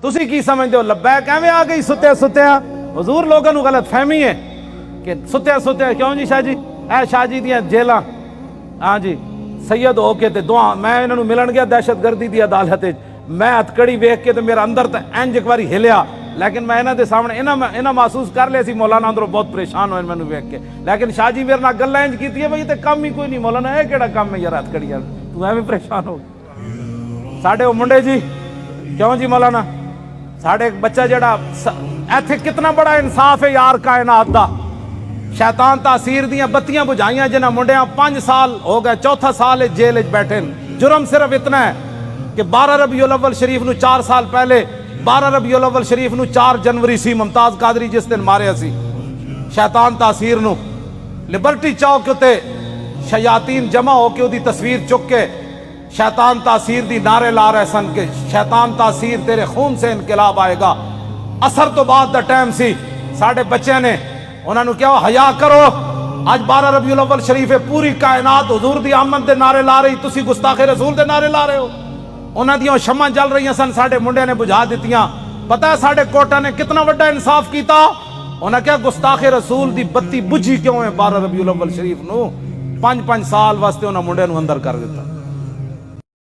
तुसी की समझते हो लब्बैक एवें आ गई सुत्या सुत्या? हजूर लोगों को गलत फहमी है कि सुत्या सुत्या क्यों जी शाह जी? ए शाह जी दियां जेलां, हाँ जी सैयद हो के ते दुआ मैं इन्होंने मिलन गया दहशतगर्दी की अदालत, मैं हथकड़ी वेख के तो मेरा अंदर तो इंज एक बार हिलिया, लेकिन मैं इन्हों के सामने इन्हें महसूस कर लिया सी मौलाना अंदरों बहुत परेशान होए मैंने वेख के, लेकिन शाह जी मेरे नाल गल्लां इंज की भाई तो काम ही कोई नहीं मौलाना, यह केड़ा काम है यार हथकड़ी यार, तू एवं परेशान हो। साढ़े वो मुंडे जी क्यों जी मौलाना, साढ़े एक बच्चा जड़ा इत्थे कितना बड़ा इंसाफ है यार कायनात दा, शैतान तासीर दियां बत्तियां बुझाइयां जिन्हां मुंडियां 5 साल हो गए, चौथा साल है जेल बैठे। जुर्म सिर्फ इतना है कि 12 रबीउल अव्वल शरीफ नूं 4 साल पहले 12 रबीउल अव्वल शरीफ नूं 4 जनवरी सी मुमताज कादरी जिस दिन मारिया सी शैतान तासीर नूं, लिबर्टी चौक उत्ते शयातीन जमा होके उहदी तस्वीर चुक के शैतान तासीर दी नारे ला रहे सन कि शैतान तासीर तेरे खून से इनकलाब आएगा। असर तो बाद दा टाइम सी, साढ़े बच्चे ने उन्होंने क्या हया करो, आज 12 रबीउल अव्वल शरीफ है, पूरी कायनात हुजूर दी आमद दे नारे ला रही, तुसी गुस्ताखे रसूल दे नारे ला रहे हो। उन्हां दियां शम्मां जल रही सन, साढ़े मुंडे ने बुझा दित्तियां। पता है साढ़े कोर्टा ने कितना बड़ा इंसाफ किया, उन्हें क्या गुस्ताखे रसूल दी बत्ती बुझी क्यों है 12 रबीउल अव्वल शरीफ नूं 5-5 साल वास्ते उन्हां मुंडे नूं अंदर कर दिता।